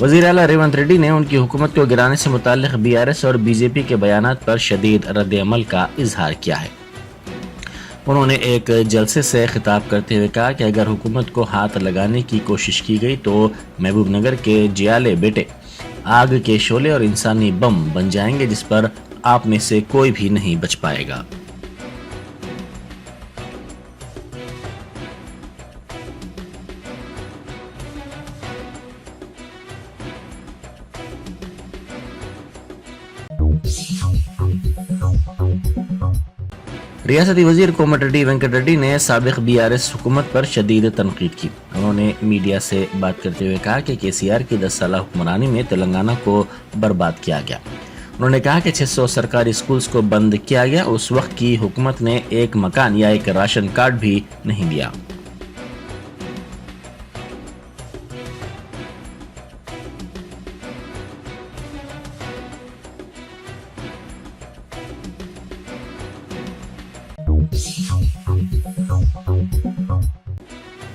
वज़ीर आला रेवंत रेड्डी ने उनकी हुकूमत को गिराने से मुताल्लिक बीआरएस और बीजेपी के बयानात पर शदीद रद्द-ए-अमल का इजहार किया है। उन्होंने एक जलसे से खिताब करते हुए कहा कि अगर हुकूमत को हाथ लगाने की कोशिश की गई तो महबूब नगर के जियाले बेटे आग के शोले और इंसानी बम बन जाएंगे, जिस पर आप में से कोई भी नहीं बच पाएगा। रियासती वजीर कोमटिरेड्डी वेंकट रेड्डी ने साबिक बीआरएस हुकूमत पर शदीद तनकीद की। उन्होंने मीडिया से बात करते हुए कहा कि केसीआर की 10 साल हुक्मरानी में तेलंगाना को बर्बाद किया गया। उन्होंने कहा कि 600 सरकारी स्कूल्स को बंद किया गया। उस वक्त की हुकूमत ने एक मकान या एक राशन कार्ड भी नहीं दिया।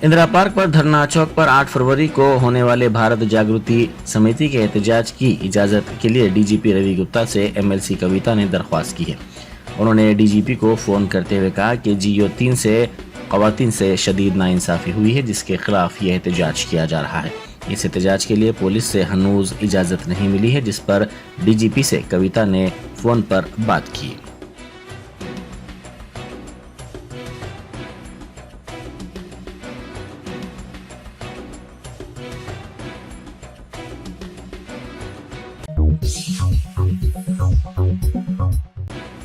इंदिरा पार्क पर धरना चौक पर 8 फरवरी को होने वाले भारत जागृति समिति के एहतजाज की इजाजत के लिए डीजीपी रवि गुप्ता से एमएलसी कविता ने दरख्वास्त की है। उन्होंने डीजीपी को फोन करते हुए कहा कि जीओ 3 से खवातीन से शदीद नाइंसाफी हुई है, जिसके खिलाफ यह एहतजाज किया जा रहा है। इस एहतजाज के लिए पुलिस से हनूज इजाजत नहीं मिली है, जिस पर डीजीपी से कविता ने फोन पर बात की।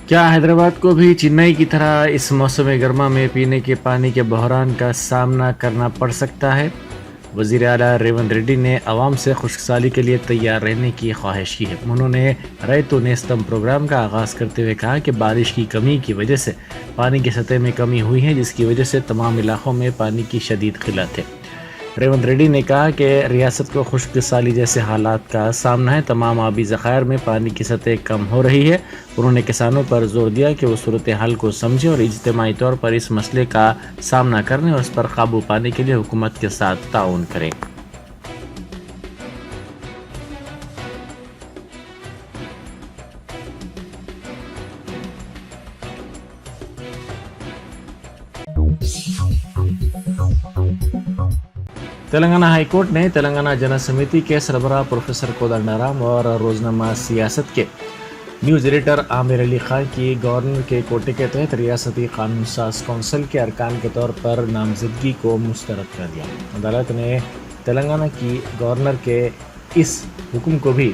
क्या हैदराबाद को भी चेन्नई की तरह इस मौसम गर्मा में पीने के पानी के बहरान का सामना करना पड़ सकता है? वज़ीर आला रेवंत रेड्डी ने आवाम से खुशहाली के लिए तैयार रहने की ख्वाहिश की है। उन्होंने रैतु नेस्तम प्रोग्राम का आगाज़ करते हुए कहा कि बारिश की कमी की वजह से पानी की सतह में कमी हुई है, जिसकी वजह से तमाम इलाकों में पानी की शदीद किल्लत है। रेवंत रेड्डी ने कहा कि रियासत को खुश्क साली जैसे हालात का सामना है। तमाम आबी ज़खायर में पानी की सतह कम हो रही है। उन्होंने किसानों पर जोर दिया कि वो सूरत हाल को समझें और इज्तिमाई तौर पर इस मसले का सामना करने और इस पर काबू पाने के लिए हुकूमत के साथ ताउन करें। तेलंगाना हाई कोर्ट ने तेलंगाना जन समिति के सरबराह प्रोफेसर कोदंडाराम और रोजनामा सियासत के न्यूज़ एडिटर आमिर अली खान की गवर्नर के कोटे के तहत रियासती कानून साज कौंसिल के अरकान के तौर पर नामजदगी को मुस्तरद कर दिया। अदालत ने तेलंगाना की गवर्नर के इस हुक्म को भी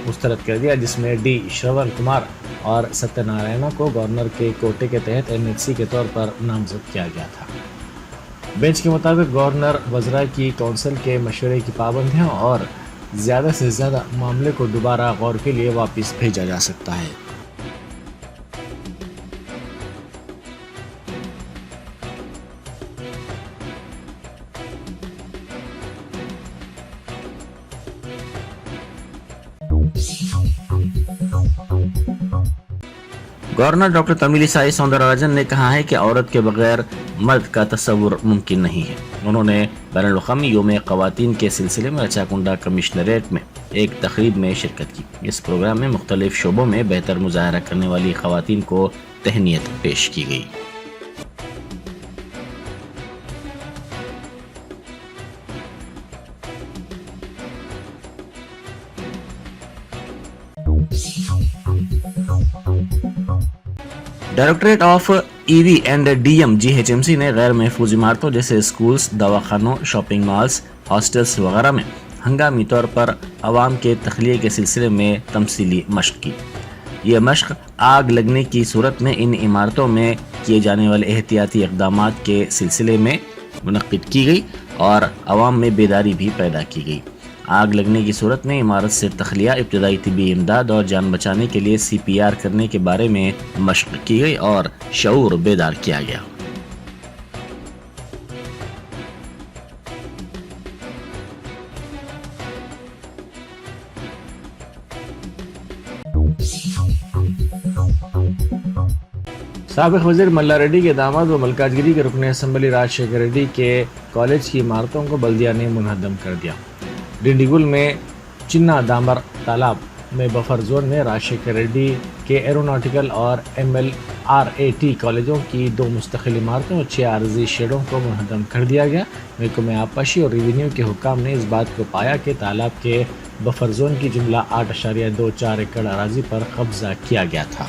मुस्तरद कर दिया, जिसमें डी श्रवण कुमार और सत्यनारायणा को गवर्नर के कोटे के तहत एमएलसी के तौर पर नामजद किया गया था। बेंच के मुताबिक गवर्नर वज़रा की कौंसिल के मशवरे की पाबंद हैं और ज़्यादा से ज़्यादा मामले को दोबारा गौर के लिए वापस भेजा जा सकता है। गवर्नर डॉक्टर तमिलिसाई सौंदरराजन ने कहा है कि औरत के बगैर मर्द का तस्वुर मुमकिन नहीं है। उन्होंने बैनुल-अक़वामी यौम ख़वातीन के सिलसिले में रचाकुंडा कमिश्नरेट में एक तकरीब में शिरकत की। इस प्रोग्राम में मुख्तलिफ शोबों में बेहतर मुज़ाहरा करने वाली ख़वातीन को तहनीत पेश की गई। Directorate of EV and DM GHMC ने गैर महफूज इमारतों जैसे स्कूल्स, दवाखानों, शॉपिंग मॉल्स, हॉस्टल्स वगैरह में हंगामी तौर पर आवाम के तख्लिये के सिलसिले में तमसीली मशक की। ये मशक आग लगने की सूरत में इन इमारतों में किए जाने वाले एहतियाती इक़दामात के सिलसिले में मुनक़्क़िद की गई और आवाम में बेदारी भी पैदा की गई। आग लगने की सूरत में इमारत से तख्लिया, इब्तदाई तिब्बी इमदाद और जान बचाने के लिए CPR करने के बारे में मशक़ की गई और शऊर बेदार किया गया। साबिक वज़ीर मल्ला रेड्डी के दामाद व मलकाजगिरी के रुकन असम्बली राजशेखर रेड्डी के कॉलेज की इमारतों को बल्दिया ने मुनहदम कर दिया। डिंडीगुल में चिन्ना दामर तालाब में बफर जोन में राजशेखर रेड्डी के एरोनॉटिकल और MLRAT कॉलेजों की 2 मुस्तकिल इमारतों और 6 आर्जी शेडों को मुनहदम कर दिया गया। महकमे आबपाशी और रेवेन्यू के हुक्काम ने इस बात को पाया कि तालाब के बफर जोन की जुमला 8.24 एकड़ अराजी पर कब्जा किया गया था।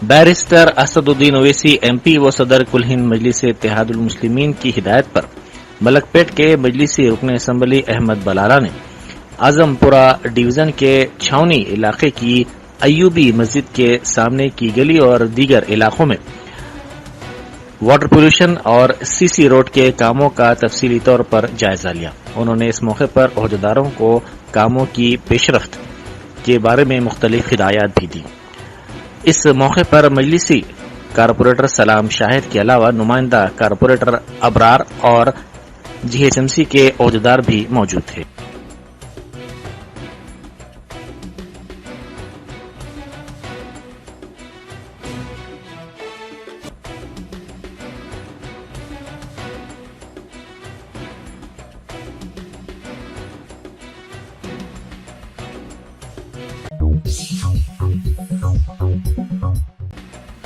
बैरिस्टर असदुद्दीन ओवैसी MP व सदर कुल हिंद मजलिस इत्तेहादुल मुस्लिमीन की हिदायत पर मलकपेट के मजलिसी रुकन असम्बली अहमद बलाला ने आजमपुरा डिवीजन के छावनी इलाके की अयूबी मस्जिद के सामने की गली और दीगर इलाकों में वाटर पोल्यूशन और CC रोड के कामों का तफसीली तौर पर जायजा लिया। उन्होंने इस मौके पर ओहदेदारों को कामों की पेशरफ्त के बारे में मुख्तलिफ हिदायत भी दी। इस मौके पर मजलिसी कारपोरेटर सलाम शाहिद के अलावा नुमाइंदा कारपोरेटर अबरार और GHMC के ओहदेदार भी मौजूद थे।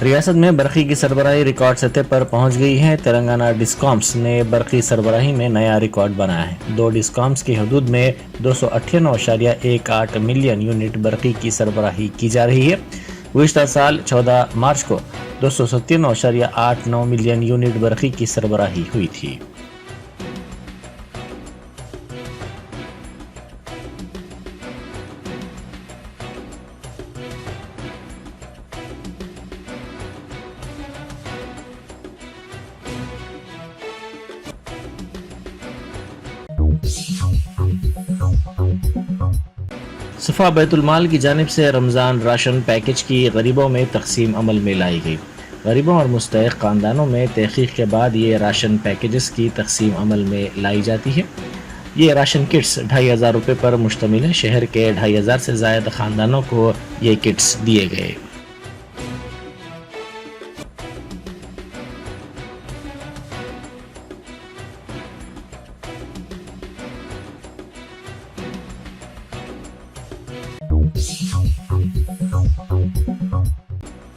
रियासत में बरक़ी की सरबराही रिकॉर्ड सतह पर पहुंच गई है। तेलंगाना डिस्कॉम्स ने बरक़ी सरबराही में नया रिकॉर्ड बनाया है। 2 डिस्कॉम्स की हदूद में 298.18 मिलियन यूनिट बरक़ी की सरबराही की जा रही है। गुज़िश्ता साल 14 मार्च को 297.89 मिलियन यूनिट बरक़ी की सरबराही हुई थी। सफ़ा बैतुल माल की जानिब से रमज़ान राशन पैकेज की गरीबों में तकसीम अमल में लाई गई। गरीबों और मुस्तहिक़ ख़ानदानों में तहक़ीक़ के बाद ये राशन पैकेजेस की तकसीम अमल में लाई जाती है। ये राशन किट्स 2500 रुपये पर मुश्तमिल है। शहर के 2500 से ज़ायद ख़ानदानों को ये किट्स दिए गए।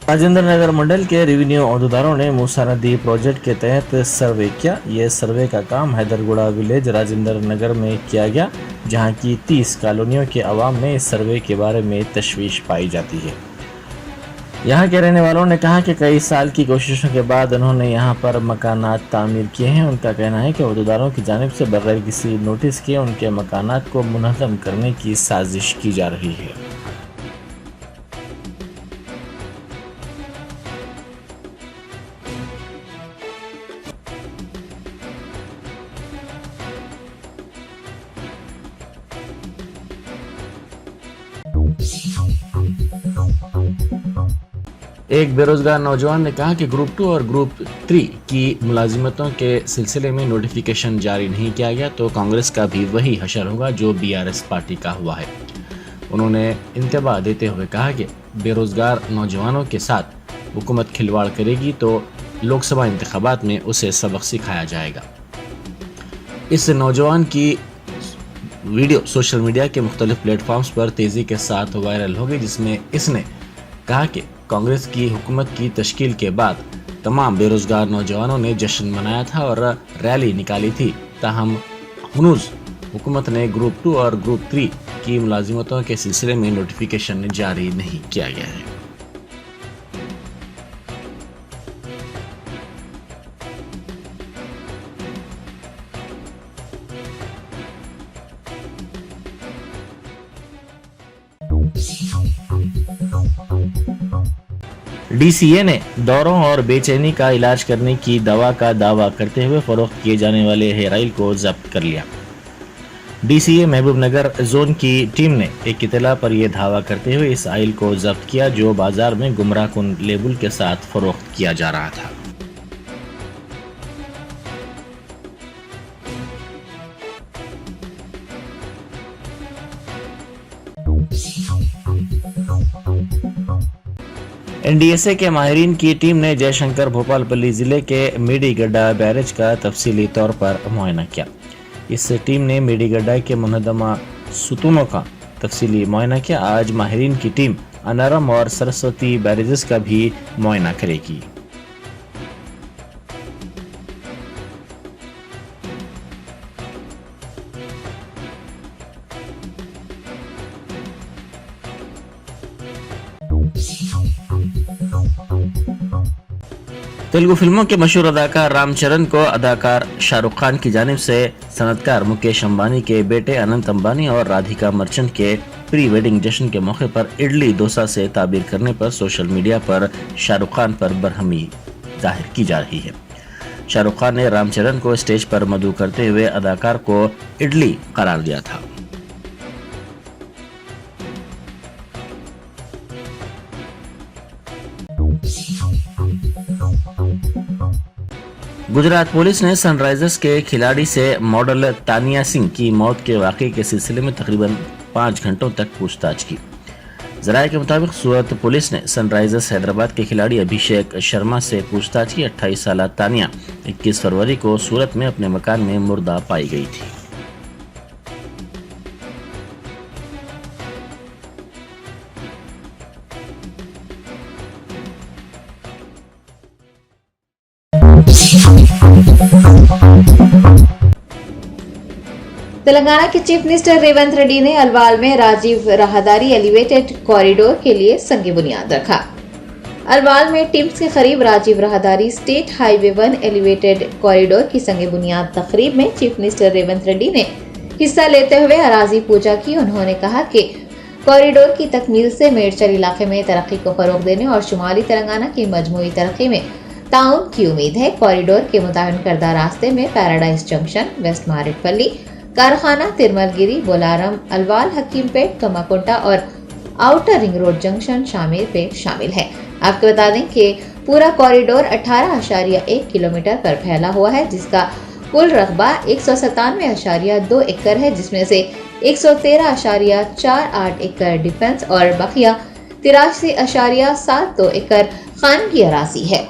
राजेंद्र नगर मंडल के रेवेन्यू अहदेदारों ने मूसा नदी प्रोजेक्ट के तहत सर्वे किया। ये सर्वे का काम हैदरगुड़ा विलेज राजेंद्र नगर में किया गया, जहां की 30 कॉलोनियों के अवाम में इस सर्वे के बारे में तशवीश पाई जाती है। यहां के रहने वालों ने कहा कि कई साल की कोशिशों के बाद उन्होंने यहां पर मकानात तामीर किए हैं। उनका कहना है कि अहदेदारों की जानिब से बगैर किसी नोटिस के उनके मकानात को मुनहदम करने की साजिश की जा रही है। एक बेरोजगार नौजवान ने कहा कि ग्रुप 2 और ग्रुप 3 की मुलाजिमतों के सिलसिले में नोटिफिकेशन जारी नहीं किया गया तो कांग्रेस का भी वही हशर होगा जो BRS पार्टी का हुआ है। उन्होंने इंतबाह देते हुए कहा कि बेरोजगार नौजवानों के साथ हुकूमत खिलवाड़ करेगी तो लोकसभा इंतखाबात में उसे सबक सिखाया जाएगा। इस नौजवान की वीडियो सोशल मीडिया के मुख्तलिफ प्लेटफॉर्म्स पर तेज़ी के साथ वायरल हो गई, जिसमें इसने कहा कि कांग्रेस की हुकूमत की तश्कील के बाद तमाम बेरोजगार नौजवानों ने जश्न मनाया था और रैली निकाली थी। ताहम हनूज हुकूमत ने ग्रुप 2 और ग्रुप 3 की मुलाजिमतों के सिलसिले में नोटिफिकेशन जारी नहीं किया गया है। DCA ने दौरों और बेचैनी का इलाज करने की दवा का दावा करते हुए फरोख्त किए जाने वाले हेरोइन को जब्त कर लिया। DCA महबूबनगर जोन की टीम ने एक इतला पर यह दावा करते हुए इस आयल को जब्त किया जो बाजार में गुमराहकुन लेबल के साथ फरोख्त किया जा रहा था। NDSA के माहिरीन की टीम ने जयशंकर भोपालपल्ली जिले के मेडीगड्डा बैरेज का तफसीली तौर पर मुआयना किया। इस टीम ने मेडीगड्डा के मुनहदमा सुतूनों का तफसीली मुआयना किया। आज माहिरीन की टीम अनारम और सरस्वती बैरेजेस का भी मुआयना करेगी। तेलुगु फिल्मों के मशहूर अदाकार रामचरण को अदाकार शाहरुख खान की जानिब से सनतकार मुकेश अंबानी के बेटे अनंत अंबानी और राधिका मर्चेंट के प्री वेडिंग जश्न के मौके पर इडली डोसा से ताबीर करने पर सोशल मीडिया पर शाहरुख खान पर बरहमी जाहिर की जा रही है। शाहरुख खान ने रामचरण को स्टेज पर मदऊ करते हुए अदाकार को इडली करार दिया था। गुजरात पुलिस ने सनराइजर्स के खिलाड़ी से मॉडल तानिया सिंह की मौत के वाकये के सिलसिले में तकरीबन 5 घंटों तक पूछताछ की। जराये के मुताबिक सूरत पुलिस ने सनराइजर्स हैदराबाद के खिलाड़ी अभिषेक शर्मा से पूछताछ की। 28 साल तानिया 21 फरवरी को सूरत में अपने मकान में मुर्दा पाई गई थी। तेलंगाना के चीफ मिनिस्टर रेवंत रेड्डी ने अलवाल में राजीव राहदारी एलिवेटेड कॉरिडोर के लिए संग बुनियाद रखा। अलवाल में टिम्स के करीब Rajiv Rahadari state highway 1 elevated corridor की संग बुनियाद तकरीब में चीफ मिनिस्टर रेवंत रेड्डी ने हिस्सा लेते हुए अराजी पूजा की। उन्होंने कहा कि कॉरिडोर की तकमील से मेडचल इलाके में तरक्की को फरोग देने और शुमाली तेलंगाना की मजमूई तरक्की में ताउन की उम्मीद है। कॉरिडोर के मुतयन करदा रास्ते में पैराडाइज जंक्शन, वेस्ट मारेटपल्ली, कारखाना, तिरमलगिरी, बोलारम, अलवाल, हकीमपेट, कमाकुंटा और आउटर रिंग रोड जंक्शन शामिल है। आपको बता दें कि पूरा कॉरिडोर 18.1 किलोमीटर पर फैला हुआ है, जिसका कुल रकबा 197.2 एकड़ है, जिसमें से 113.48 एकड़ डिफेंस और बकिया 83.72 एकड़ खानगी अराजी है।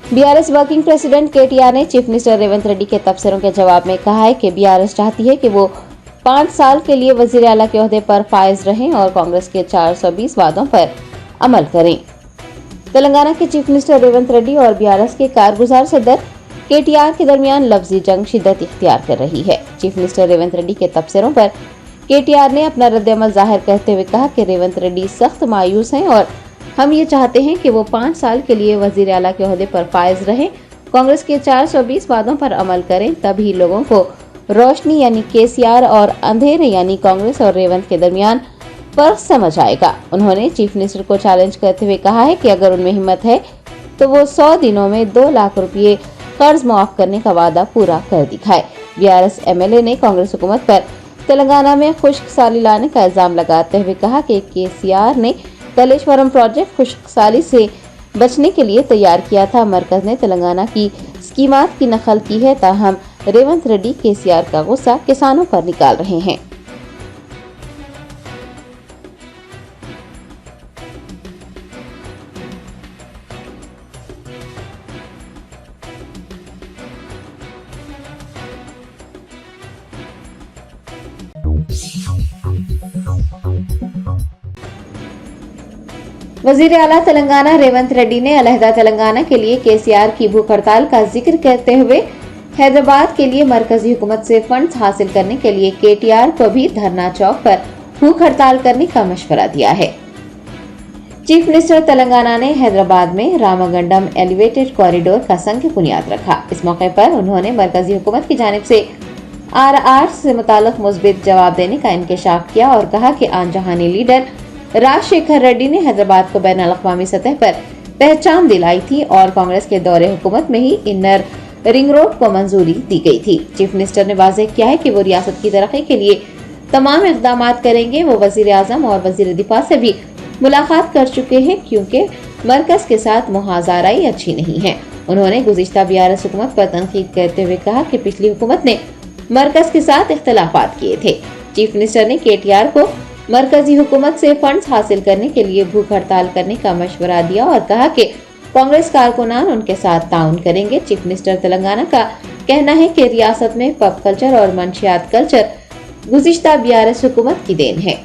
बीआरएस वर्किंग प्रेसिडेंट केटीआर ने चीफ मिनिस्टर रेवंत रेड्डी के तबसरों के जवाब में कहा है कि बीआरएस चाहती है कि वो 5 साल के लिए वजीर आला के ओहदे पर फाइज रहें और कांग्रेस के 420 वादों पर अमल करें। तेलंगाना के चीफ मिनिस्टर रेवंत रेड्डी और बीआरएस के कारगुजार सदर केटीआर के दरमियान लफ्जी जंग शिद्दत इख्तियार कर रही है। चीफ मिनिस्टर रेवंत रेड्डी के तबसरों पर केटीआर ने अपना रद्द-ए-अमल जाहिर करते हुए कहा कि रेवंत रेड्डी सख्त मायूस हैं और हम ये चाहते हैं कि वो 5 साल के लिए वजीर आला के ओहदे पर फाइज रहें, कांग्रेस के 420 वादों पर अमल करें, तभी लोगों को रोशनी यानी केसीआर और अंधेरे यानी कांग्रेस और रेवंत के दरमियान फर्क समझ आएगा। उन्होंने चीफ मिनिस्टर को चैलेंज करते हुए कहा है कि अगर उनमें हिम्मत है तो वो 100 दिनों में 2 लाख रुपये कर्ज माफ करने का वादा पूरा कर दिखाए। बीआरएस एमएलए ने कांग्रेस हुकूमत पर तेलंगाना में खुश्कसाली लाने का इल्जाम लगाते हुए कहा कि केसीआर ने कलेश्वरम प्रोजेक्ट खुश्कसाली से बचने के लिए तैयार किया था। मरकज ने तेलंगाना की स्कीमात की नकल की है, ताहम रेवंत रेड्डी केसीआर का गुस्सा किसानों पर निकाल रहे हैं। वजीर आला तेलंगाना रेवंत रेड्डी ने अलहदा तेलंगाना के लिए केसीआर की भूख हड़ताल का जिक्र करते हुए हैदराबाद के लिए मरकजी हुकूमत से फंड्स हासिल करने के लिए केटीआर को भी धरना चौक पर भूख हड़ताल करने का मशवरा दिया है। चीफ मिनिस्टर तेलंगाना ने हैदराबाद में रामागंडम एलिवेटेड कॉरिडोर का संघ बुनियाद रखा। इस मौके पर उन्होंने मरकजी हुकूमत की जानिब से RR से मुताल्लिक मुस्बित जवाब देने का इंकशाफ किया और कहा कि आनजहानी लीडर राजशेखर रेड्डी ने हैदराबाद को बैनुल अक़वामी सतह पर पहचान दिलाई थी और कांग्रेस के दौरे हुकूमत में ही इनर रिंग रोड को मंजूरी दी गई थी। चीफ मिनिस्टर ने वाज़ेह किया है कि वो रियासत की तरक्की के लिए तमाम इक़दाम करेंगे। वो वज़ीर आज़म और वज़ीर दिफा से भी मुलाकात कर चुके हैं क्योंकि मरकज के साथ मुहाज़ाराई अच्छी नहीं है। उन्होंने गुज़िश्ता BRS हुकूमत पर तनकीद करते हुए कहा कि पिछली हुकूमत ने मरकज के साथ इख्तिलाफात किए थे। चीफ मिनिस्टर ने KTR को मरकजी हुकूमत से फंड्स हासिल करने के लिए भूख हड़ताल करने का मशवरा दिया और कहा कि कांग्रेस कारकुनान उनके साथ ताउन करेंगे। चीफ मिनिस्टर तेलंगाना का कहना है कि रियासत में पब कल्चर और मंशियात कल्चर गुज़िश्ता BRS हुकूमत की देन है।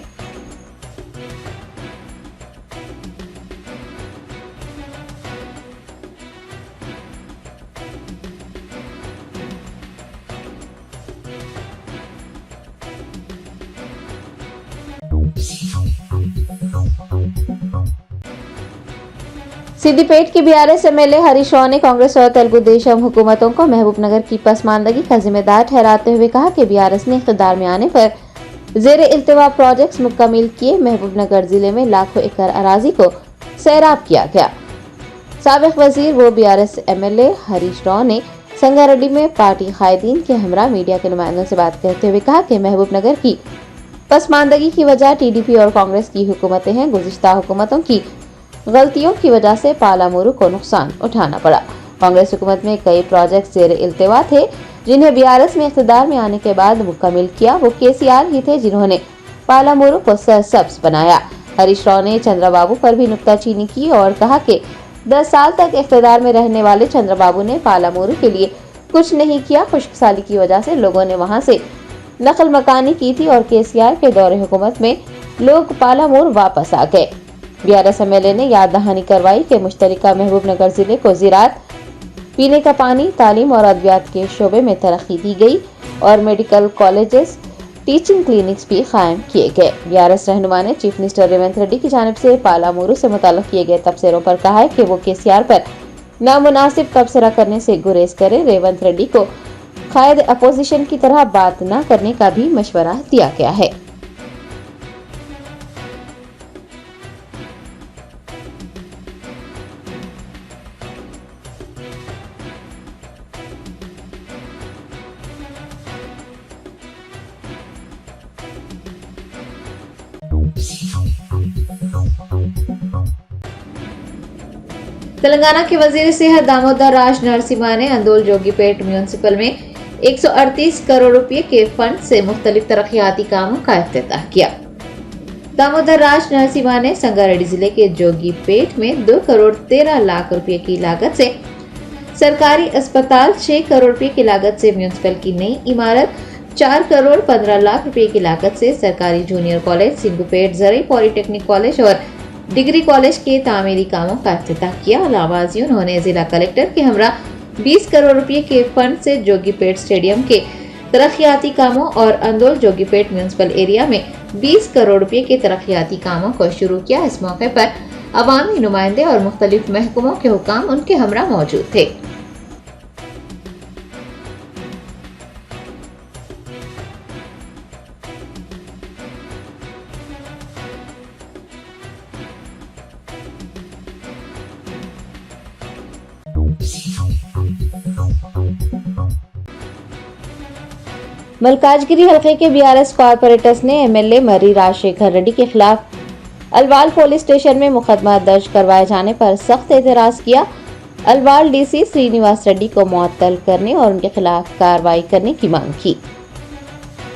सिद्दीपेट के BRS MLA हरीश राव ने कांग्रेस और तेलुगु देशम हुकूमतों को महबूब नगर की पसमानदगी का जिम्मेदार ठहराते हुए कहा कि BRS ने इख्तिदार में आने पर ज़ेरे इल्तिवा प्रोजेक्ट्स मुकम्मल किए। महबूब नगर जिले में लाखों एकड़ अराजी को सैराब किया गया। साबिक वजीर वो BRS MLA हरीश राव ने संगारेड्डी में पार्टी कायदीन के हमरा मीडिया के नुमाइंदों से बात करते हुए कहा कि महबूब नगर की पसमानदगी की वजह TDP और कांग्रेस की हुकूमतें हैं। गुज़िश्ता हुकूमतों की गलतियों की वजह से पालामुरू को नुकसान उठाना पड़ा। कांग्रेस हुकूमत में कई प्रोजेक्ट ज़ेरे इल्तिवा थे जिन्हें BRS में इख्तिदार में आने के बाद मुकम्मल किया। वो KCR ही थे जिन्होंने पालामुरू को सरसब्ज बनाया। हरीश राव ने चंद्रबाबू पर भी नुक्ताचीनी की और कहा कि 10 साल तक इख्तिदार में रहने वाले चंद्रबाबू ने पालामुरू के लिए कुछ नहीं किया। खुश्कसाली की वजह से लोगों ने वहां से नकल मकानी की थी और KCR के दौरे हुकूमत में लोग पालामुरू वापस आ गए। BRS MLA ने याद दहानी करवाई कि मुश्तरका महबूब नगर जिले को ज़राअत, पीने का पानी, तालीम और अद्वियात के शोबे में तरक्की दी गई और मेडिकल कॉलेजेस, टीचिंग क्लिनिक्स भी कायम किए गए। BRS रहनुमा ने चीफ मिनिस्टर रेवंत रेड्डी की जानिब से पालामुरू से मुताल्लिक किए गए तबसरों पर कहा है कि वो KCR पर नामुनासिब तबसरा करने से गुरेज करे। रेवंत रेड्डी को कायद अपोजिशन की तरह बात न करने का भी मशवरा दिया गया है। तेलंगाना के वजीर सेहत दामोदर राज नरसिम्हा ने अंदोल जोगीपेट म्यूनिसिपल में 138 करोड़ रुपए के फंड से मुख्तलिफ तरक्याती कामों का इफ्तिताह किया। दामोदर राज नरसिम्हा ने संगारेड्डी जिले के जोगीपेट में 2 करोड़ 13 लाख रुपए की लागत से सरकारी अस्पताल, 6 करोड़ रुपए की लागत से म्यूनिसिपल की नई इमारत, 4 करोड़ 15 लाख रुपए की लागत से सरकारी junior college, Singupet ज़रई polytechnic college और डिग्री कॉलेज के तामीरी कामों का इफ्तिताह किया। अलावाजी उन्होंने जिला कलेक्टर के हमरा 20 करोड़ रुपए के फंड से जोगीपेट स्टेडियम के तरक्याती कामों और अंदोल जोगीपेट म्यूनिसिपल एरिया में 20 करोड़ रुपए के तरक्याती कामों को शुरू किया। इस मौके पर अवामी नुमाइंदे और मुख्तलिफ महकमों के हुकाम उनके हमरा मौजूद थे। मलकाजगिरी हलके के BRS कॉर्पोरेटर्स ने MLA मर्री राजशेखर रेड्डी के खिलाफ अलवाल पुलिस स्टेशन में मुकदमा दर्ज करवाए जाने पर सख्त एतराज किया। अलवाल DC श्रीनिवास रेड्डी को मुअत्तल करने और उनके खिलाफ कार्रवाई करने की मांग की।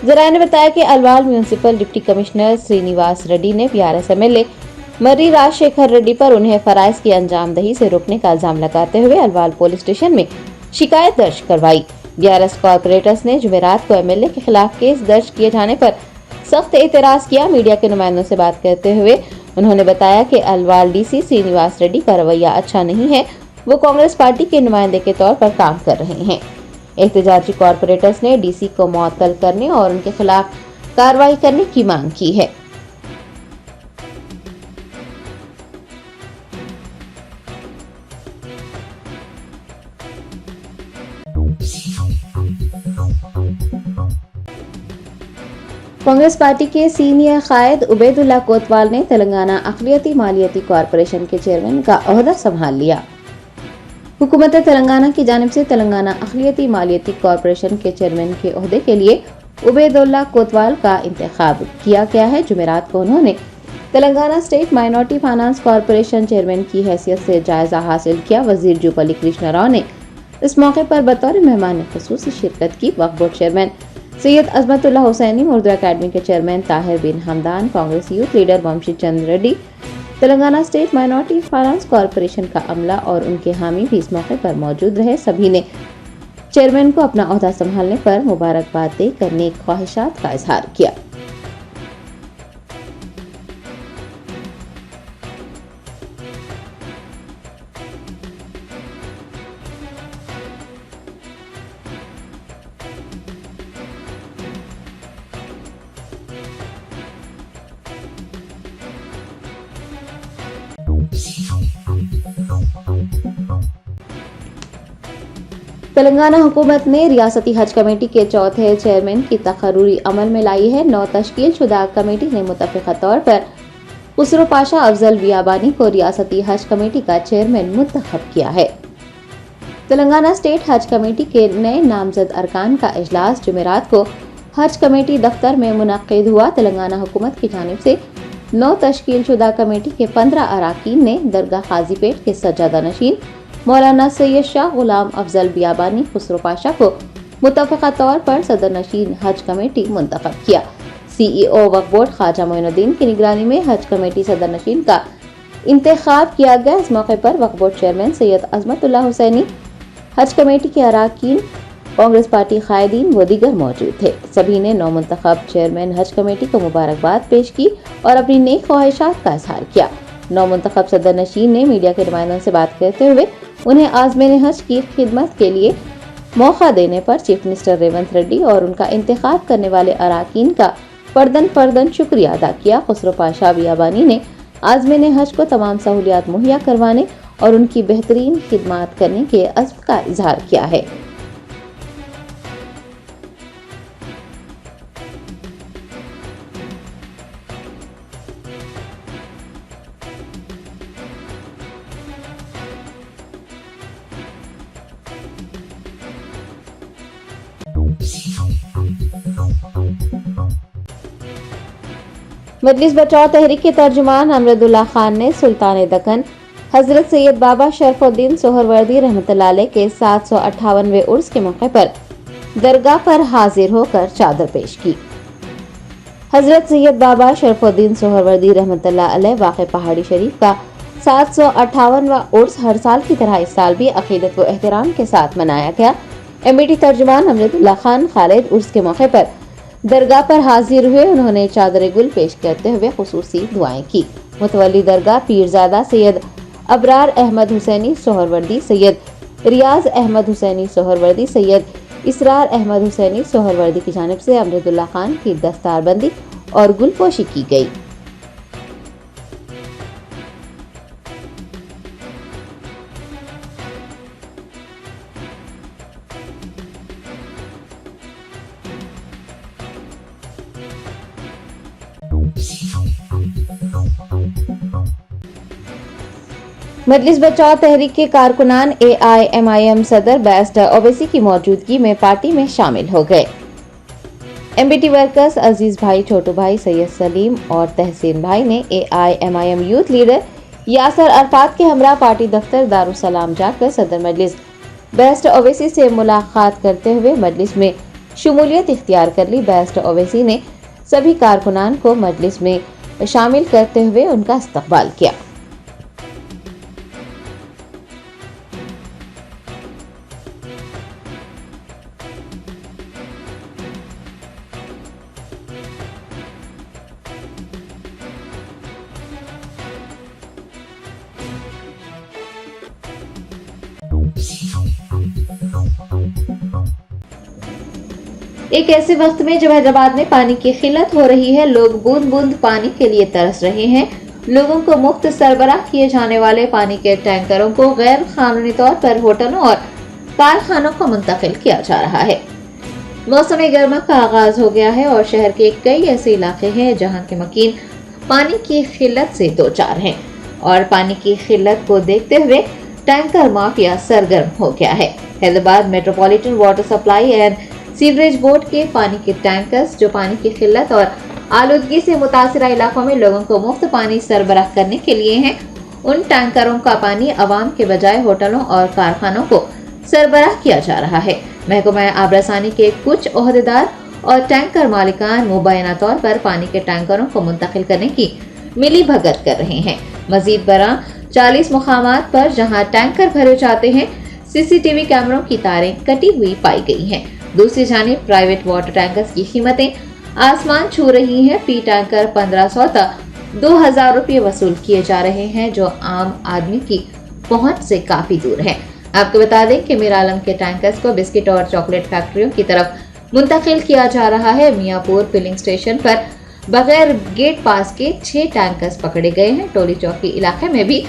जराये ने बताया कि Alwal municipal deputy commissioner Srinivas Reddy ने BRS MLA मर्री राजशेखर रेड्डी पर उन्हें फराइज की अंजामदही से रोकने का इल्जाम लगाते हुए अलवाल पुलिस स्टेशन में शिकायत दर्ज करवाई। BRS कॉर्पोरेटर्स ने जुमेरात को MLA के खिलाफ केस दर्ज किए जाने पर सख्त एतराज किया। मीडिया के नुमाइंदों से बात करते हुए उन्होंने बताया कि अलवाल DC श्रीनिवास रेड्डी का रवैया अच्छा नहीं है, वो कांग्रेस पार्टी के नुमाइंदे के तौर पर काम कर रहे हैं। एहतजाजी कॉर्पोरेटर्स ने DC को मुअत्तल करने और उनके खिलाफ कार्रवाई करने की मांग की है। कांग्रेस पार्टी के सीनियर कायद उबैदुल्ला कोतवाल ने तेलंगाना अक़लियती मालियती कॉरपोरेशन के चेयरमैन का ओहदा संभाल लिया। हुकूमत तेलंगाना की जानिब से तेलंगाना अक़लियती मालियती कॉरपोरेशन के चेयरमैन के ओहदे के लिए उबैदुल्ला कोतवाल का इंतखाब किया गया है। जुमेरात को उन्होंने Telangana state minority finance corporation chairman की हैसियत से जायजा हासिल किया। वजीर जुबली कृष्णा राव ने इस मौके पर बतौर मेहमान खुसूसी शिरकत की। Waqf board chairman Syed Azmatullah Hussaini, Urdu academy के chairman Tahir bin Hamdan, Congress youth leader Vamshi Chandra Reddy, Telangana state minority finance corporation का अमला और उनके हामी भी इस मौके पर मौजूद रहे। सभी ने चेयरमैन को अपना ओहदा संभालने पर मुबारकबाद देकर नेक ख्वाहिशात का इजहार किया। तेलंगाना हुकूमत ने रियासती हज कमेटी के चौथे चेयरमैन की तकर्रुरी अमल में लाई है। नौ तश्कील शुदा कमेटी ने मुतफ़िक़ा तौर पर खुसरो पाशा अफजल बियाबानी को रियासती हज कमेटी का चेयरमैन मुंतखब किया है। तेलंगाना स्टेट हज कमेटी के नए नामजद अरकान का इजलास जुमेरात को हज कमेटी दफ्तर में मुनक्किद हुआ। तेलंगाना हुकूमत की जानिब से 9 तश्कील शुदा कमेटी के 15 अरकान ने दरगाह काजीपेट के सज्जादा नशीन मौलाना सैयद शाह गुलाम अफजल बियाबानी खुसरो पाशा को मुतफ़िक़ा तौर पर सदर नशीन हज कमेटी मुंतखब किया। CEO वक्फ बोर्ड ख्वाजा मोइनुद्दीन की निगरानी में हज कमेटी सदर नशीन का इंतखाब किया गया। इस मौके पर वक्फ बोर्ड चेयरमैन सैयद अजमतुल्ला हुसैनी, हज कमेटी के अरकान, कांग्रेस पार्टी कायदीन व दीगर मौजूद थे। सभी ने नौ मुंतखब चेयरमैन हज कमेटी को मुबारकबाद पेश की और अपनी नेक ख्वाहिशात का इजहार किया। नौ मुंतखब सदर नशीन ने मीडिया के नुमाइंदों से बात करते हुए उन्हें आज़मीन हज की खिदमत के लिए मौका देने पर चीफ मिनिस्टर रेवंत रेड्डी और उनका इंतखाब करने वाले अरकान का फर्दन शुक्रिया अदा किया। खुसरो पाशा बियाबानी ने आज़मीन हज को तमाम सहूलियात मुहैया करवाने और उनकी बेहतरीन खिदमत करने के अज़्म का इजहार किया है। मजलिस बचाओ तहरीक के तर्जुमान अमरुद्दुल्ला खान ने सुल्तान दक्कन हजरत सैयद बाबा शरफुद्दीन सोहरवर्दी रहमतुल्लाह अलैह के 758वें उर्स के मौके पर दरगाह पर हाजिर होकर चादर पेश की। हजरत सैयद बाबा शरफुद्दीन सोहरवर्दी रहमतुल्लाह अलैह वाक़े पहाड़ी शरीफ का 758वां उर्स हर साल की तरह इस साल भी अकीदत व एहतराम के साथ मनाया गया। MBT तर्जुमान अमरुद्दुल्ला खान खालिद उर्स के मौके पर दरगाह पर हाजिर हुए। उन्होंने चादर गुल पेश करते हुए खुसूसी दुआएं की। मुतवल्ली दरगाह पीरजादा सैयद अबरार अहमद हुसैनी सोहरवर्दी, सैयद रियाज अहमद हुसैनी सोहरवर्दी, सैयद इसरार अहमद हुसैनी सोहरवर्दी की जानिब से अमरुद्दुल्ला खान की दस्तारबंदी और गुलपोशी की गई। मजलिस बचाओ तहरीक के कारकुनान AIMIM सदर बैरिस्टर ओवैसी की मौजूदगी में पार्टी में शामिल हो गए। MBT वर्कर्स अजीज भाई, छोटू भाई, सैयद सलीम और तहसीन भाई ने AIMIM यूथ लीडर यासर अरफात के हमरा पार्टी दफ्तर दारुसलाम जाकर सदर मजलिस बैरिस्टर ओवैसी से मुलाकात करते हुए मजलिस में शमूलियत इख्तियार कर ली। बैरिस्टर ओवैसी ने सभी कारकुनान को मजलिस में शामिल करते हुए उनका इस्तकबाल किया। एक ऐसे वक्त में जब हैदराबाद में पानी की किल्लत हो रही है, लोग बूंद बूंद पानी के लिए तरस रहे हैं। लोगों को मुफ्त सरबराह किए जाने वाले पानी के टैंकरों को गैर कानूनी तौर पर होटलों और कारखानों को मुंतकिल किया जा रहा है। मौसम गर्मा का आगाज हो गया है और शहर के कई ऐसे इलाके हैं जहां के मकीन पानी की किल्लत से दो चार हैं और पानी की किल्लत को देखते हुए टैंकर माफिया सरगर्म हो गया है। Hyderabad metropolitan water supply and sewerage board के पानी के टैंकर्स जो पानी की किल्लत और आलूदगी से मुतासिरा इलाकों में लोगों को मुफ्त पानी सरबराह करने के लिए हैं, उन टैंकरों का पानी अवाम के बजाय होटलों और कारखानों को सरबराह किया जा रहा है। महकमा आबरसानी के कुछ ओहदेदार और टैंकर मालिकान मुबैना तौर पर पानी के टैंकरों को मुंतकिल करने की मिली भगत कर रहे हैं। मजीद बरा 40 मुकामात पर जहां टैंकर भरे जाते हैं, सीसीटीवी कैमरों की तारें कटी हुई पाई गई हैं। दूसरी जानिब प्राइवेट वाटर टैंकर्स की कीमतें आसमान छू रही हैं। फी टैंकर 1500 तक 2000 रुपये वसूल किए जा रहे हैं, जो आम आदमी की पहुंच से काफी दूर है। आपको बता दें कि मीर आलम के टैंकर्स को बिस्किट और चॉकलेट फैक्ट्रियों की तरफ मुंतकिल किया जा रहा है। मियापुर फिलिंग स्टेशन पर बगैर गेट पास के 6 टैंकर्स पकड़े गए हैं। टोली चौकी इलाके में भी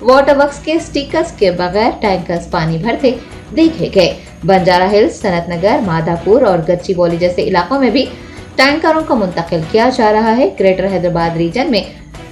वाटर वर्क्स के स्टिकर्स के बगैर टैंकर्स पानी भरते देखे गए। बंजारा हिल्स, सनत नगर, माधापुर और गच्चीबौली जैसे इलाकों में भी टैंकरों को मुंतकिल किया जा रहा है। ग्रेटर हैदराबाद रीजन में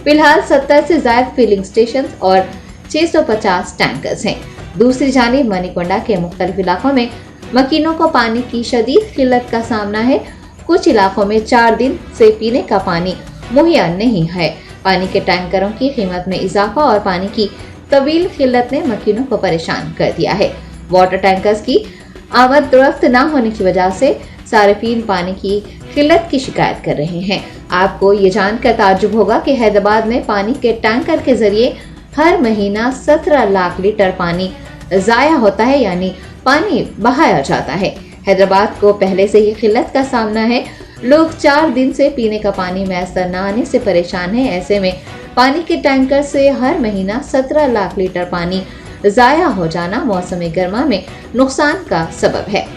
फिलहाल 70 से ज्यादा फिलिंग स्टेशन और 650 टैंकर्स हैं। दूसरी जानिब मनीकोंडा के मुख्तलिफ इलाकों में मकीनों को पानी की शदीद किल्लत का सामना है। कुछ इलाकों में 4 दिन से पीने का पानी मुहैया नहीं है। पानी के टैंकरों की कीमत में इजाफा और पानी की तवील किल्लत ने मकीनों को परेशान कर दिया है। वाटर टैंकर्स की आमद दुरुस्त न होने की वजह से सारिफीन पानी की किल्लत की शिकायत कर रहे हैं। आपको ये जानकर ताज्जुब होगा कि हैदराबाद में पानी के टैंकर के जरिए हर महीना 17 लाख लीटर पानी जाया होता है, यानी पानी बहाया जाता है। हैदराबाद को पहले से ही किल्लत का सामना है। लोग 4 दिन से पीने का पानी मैसर न आने से परेशान हैं। ऐसे में पानी के टैंकर से हर महीना 17 लाख लीटर पानी जाया हो जाना मौसम गर्मा में नुकसान का सबब है।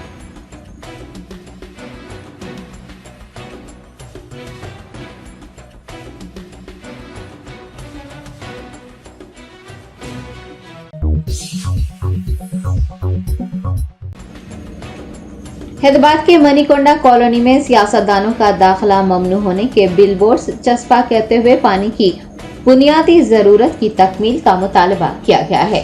हैदराबाद के मनीकोंडा कॉलोनी में सियासतदानों का दाखिला ममनू होने के बिलबोर्ड्स चस्पा करते हुए पानी की बुनियादी जरूरत की तकमील का मुतालबा किया गया है।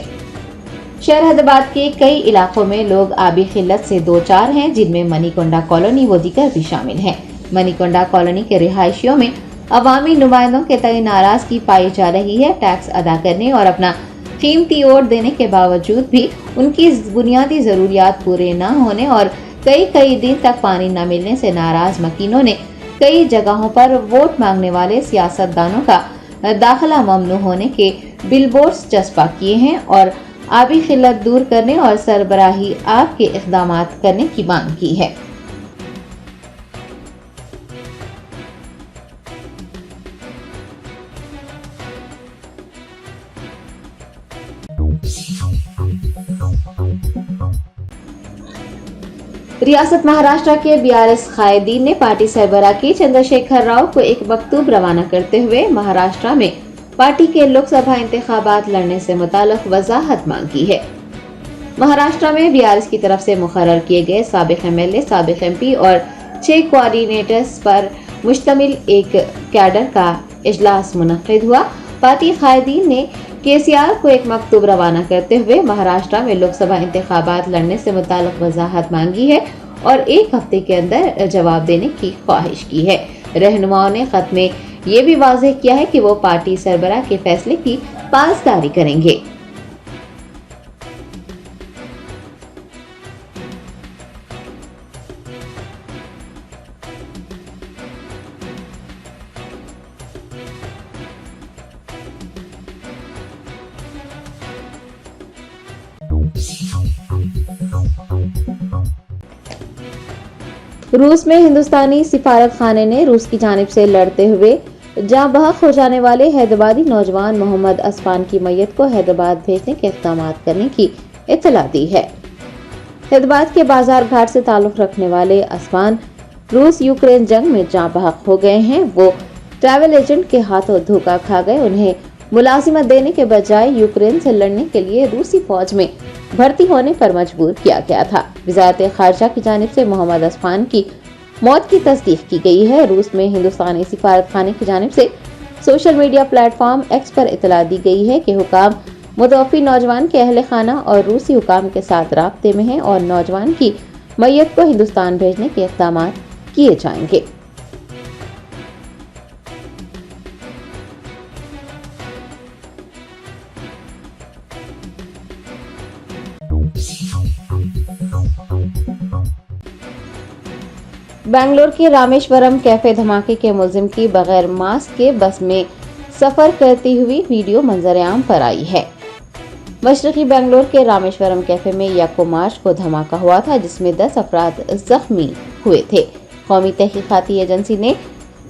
शहर हैदराबाद के कई इलाकों में लोग आबी किल्लत से दो चार हैं, जिनमें मनीकोंडा कॉलोनी व दीगर भी शामिल हैं। मनीकोंडा कॉलोनी के रिहायशियों में अवामी नुमाइंदों के तय नाराजगी पाई जा रही है। टैक्स अदा करने और अपना कीमती वोट देने के बावजूद भी उनकी बुनियादी जरूरियात पूरे न होने और कई दिन तक पानी न मिलने से नाराज मकीनों ने कई जगहों पर वोट मांगने वाले सियासतदानों का दाखिला ममनू होने के बिलबोर्ड्स चस्पा किए हैं और आबी किल्लत दूर करने और सरबराही आब के इक़दामात करने की मांग की है। रियासत महाराष्ट्र के बीआरएस कायदीन ने पार्टी सरबराह की चंद्रशेखर राव को एक मकतूब रवाना करते हुए महाराष्ट्र में पार्टी के लोकसभा इंतखाबात लड़ने से मुताल्लिक वजाहत मांगी है। महाराष्ट्र में बीआरएस की तरफ से मुकर्रर किए गए साबिक एमएलए, साबिक एमपी और 6 कोऑर्डिनेटर्स पर मुश्तमिल एक कैडर का इजलास मुनक्किद हुआ। पार्टी कायदीन ने केसीआर को एक मकतूब रवाना करते हुए महाराष्ट्र में लोकसभा इंतखाबात लड़ने से मुताल्लिक वजाहत मांगी है और 1 हफ्ते के अंदर जवाब देने की ख्वाहिश की है। रहनुमाओं ने खत में ये भी वाज़ेह किया है कि वो पार्टी सरबराह के फैसले की पासदारी करेंगे। रूस में हिंदुस्तानी सिफारत खाने ने रूस की जानिब से लड़ते हुए जहां बहक हो जाने वाले हैदराबादी नौजवान मोहम्मद असफान की मैयत को हैदराबाद भेजने के इक़दाम करने की इत्तला दी है। हैदराबाद के बाजार घाट से ताल्लुक रखने वाले असफान रूस यूक्रेन जंग में जहां बहक हो गए हैं। वो ट्रैवल एजेंट के हाथों धोखा खा गए। उन्हें मुलाजिमत देने के बजाय यूक्रेन से लड़ने के लिए रूसी फौज में भर्ती होने पर मजबूर किया गया था। वजारत खारजा की जानिब से मोहम्मद असफान की मौत की तस्दीक की गई है। रूस में हिंदुस्तानी सिफारत खाने की जानिब से सोशल मीडिया प्लेटफॉर्म एक्स पर इतला दी गई है कि हुकाम मुतवफ़ी नौजवान के अहल खाना और रूसी हुकाम के साथ राब्ते में हैं और नौजवान की मैयत को हिंदुस्तान भेजने के इक़दाम किए जाएंगे। बेंगलोर के रामेश्वरम कैफे धमाके के मुलजिम की बगैर मास्क के बस में सफर करती हुई वीडियो मंजर-ए-आम पर आई है। मशरकी बेंगलोर के रामेश्वरम कैफे में 1 मार्च को धमाका हुआ था, जिसमें 10 अफराद जख्मी हुए थे। कौमी तहकीकाती एजेंसी ने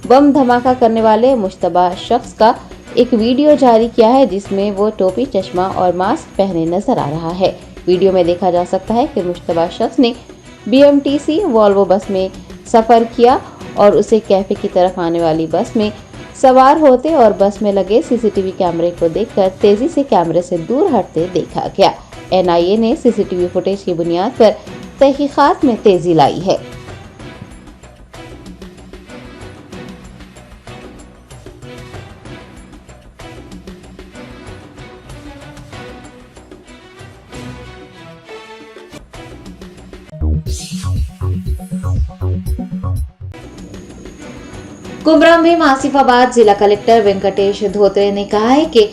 बम धमाका करने वाले मुश्तबा शख्स का एक वीडियो जारी किया है, जिसमें वो टोपी, चश्मा और मास्क पहने नजर आ रहा है। वीडियो में देखा जा सकता है कि मुश्तबा शख्स ने BMTC वॉल्वो बस में सफर किया और उसे कैफे की तरफ आने वाली बस में सवार होते और बस में लगे CCTV कैमरे को देखकर तेजी से कैमरे से दूर हटते देखा गया। NIA ने CCTV फुटेज की बुनियाद पर तहकीकात में तेजी लाई है। कुमराम में आसिफाबाद जिला कलेक्टर वेंकटेश धोत्रे ने कहा है कि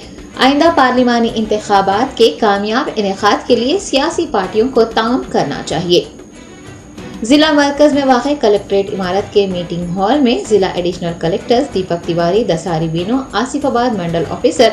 आइंदा पार्लिमानी इंतखाबात के कामयाब इनेकाद के लिए सियासी पार्टियों को ताउन करना चाहिए। जिला मरकज में वाक़ कलेक्ट्रेट इमारत के मीटिंग हॉल में जिला एडिशनल कलेक्टर्स दीपक तिवारी, दसारी बीनो, आसिफाबाद मंडल ऑफिसर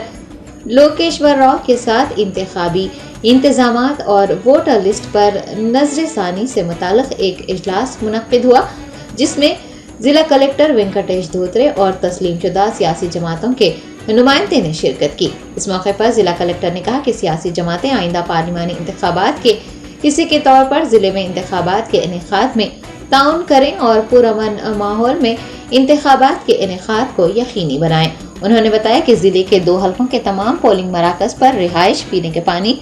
लोकेश्वर राव के साथ इंतखाबी इंतजामात और वोटर लिस्ट पर नजरसानी से मुताल्लिक एक इजलास मुनक्किद हुआ, जिसमें जिला कलेक्टर वेंकटेश धोत्रे और तस्लीमशुदा सियासी जमातों के नुमाइंदे ने शिरकत की। इस मौके पर जिला कलेक्टर ने कहा कि सियासी जमातें आइंदा पार्लिमानी इंतखाबात के हिस्से के तौर पर जिले में इंतखाबात के इनेकाद में ताउन करें और पुरअमन माहौल में इंतखाबात के इनेकाद को यकीनी बनाएं। उन्होंने बताया कि जिले के 2 हलकों के तमाम पोलिंग मराकज पर रिहाइश, पीने के पानी,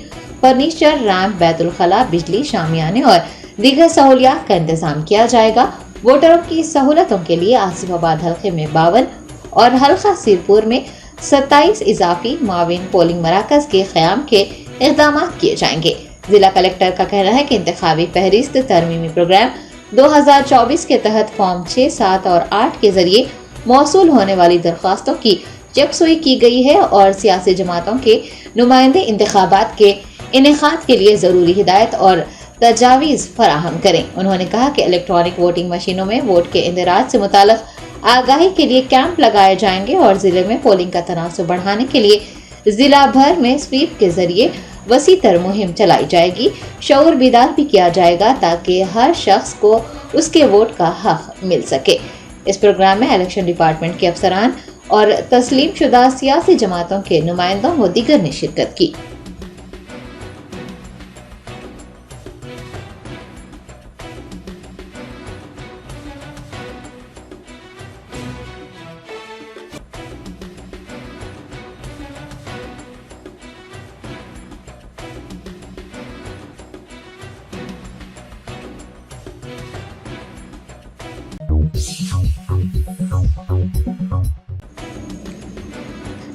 फर्नीचर, रैंप, बैतुल खला, बिजली, शामियाने और दीगर सहूलियात का इंतजाम किया जाएगा। वोटरों की सहूलतों के लिए आसिफाबाद हल्के में 52 और हल्का सिरपुर में 27 इजाफी माविन पोलिंग मराकज के क़याम के इक़दाम किए जाएंगे। जिला कलेक्टर का कहना है कि इंतखाबी फहरिस्त तरमीमी प्रोग्राम 2024 के तहत फॉर्म 6, 7 और 8 के जरिए मौसूल होने वाली दरख्वास्तों की यकसुई की गई है और सियासी जमातों के नुमाइंदे इंतखाबात के इनेकाद के लिए जरूरी हिदायत और तजावीज़ फराहम करें। उन्होंने कहा कि इलेक्ट्रॉनिक वोटिंग मशीनों में वोट के इंदराज से मुताल्लिक आगाही के लिए कैंप लगाए जाएंगे और जिले में पोलिंग का तनासुब बढ़ाने के लिए जिला भर में स्वीप के जरिए वसी तर मुहिम चलाई जाएगी। शऊर बेदार भी किया जाएगा ताकि हर शख्स को उसके वोट का हक मिल सके। इस प्रोग्राम में इलेक्शन डिपार्टमेंट के अफसरान और तस्लीमशुदा सियासी जमातों के नुमाइंदों व दीगर ने शिरकत की।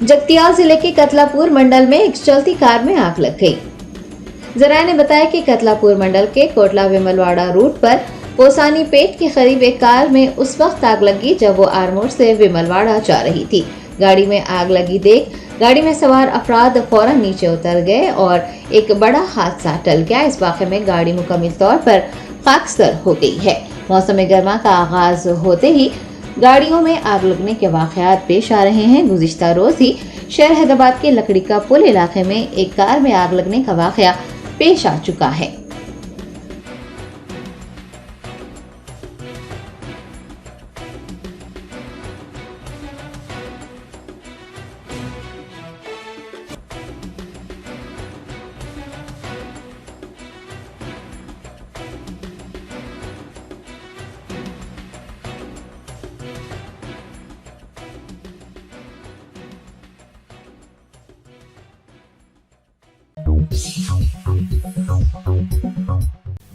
जगतियाल जिले के कतलापुर मंडल में एक चलती कार में आग लग गई। जराये ने बताया कि कतलापुर मंडल के कोटला विमलवाड़ा रूट पर पोसानी पेट के करीब एक कार में उस वक्त आग लगी जब वो आरमोर से विमलवाड़ा जा रही थी। गाड़ी में आग लगी देख गाड़ी में सवार अफराद फौरन नीचे उतर गए और एक बड़ा हादसा टल गया। इस वाक़े में गाड़ी मुकम्मल तौर पर खाकसर हो गई है। मौसम गर्मा का आगाज होते ही गाड़ियों में आग लगने के वाक़यात पेश आ रहे हैं। गुज़िश्ता रोज ही शहर हैदराबाद के लकड़ी का पुल इलाके में एक कार में आग लगने का वाक़या पेश आ चुका है।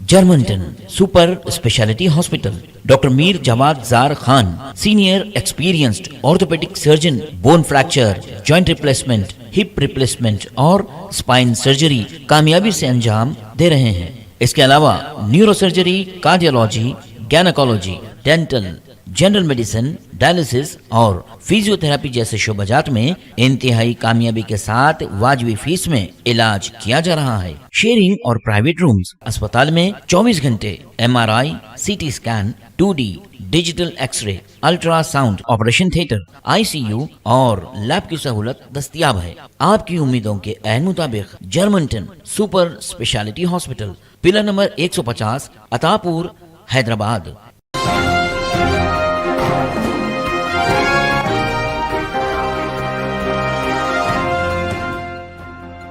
Germanton super speciality hospital, doctor Mir Jawad Jar Khan, senior experienced orthopaedic surgeon, bone fracture, joint replacement, hip replacement और स्पाइन सर्जरी कामयाबी से अंजाम दे रहे हैं। इसके अलावा neuro surgery, cardiology, gynaecology, dental, general medicine, dialysis और फिजियोथेरेपी जैसे शोबाजात में इंतहाई कामयाबी के साथ वाजबी फीस में इलाज किया जा रहा है। शेयरिंग और प्राइवेट रूम्स, अस्पताल में 24 घंटे MRI, CT scan, 2D digital x-ray, ultrasound, operation theatre, ICU और लैब की सहूलत दस्तयाब है। आपकी उम्मीदों के ऐन मुताबिक Germanton super speciality hospital, pillar number 150, Attapur, Hyderabad.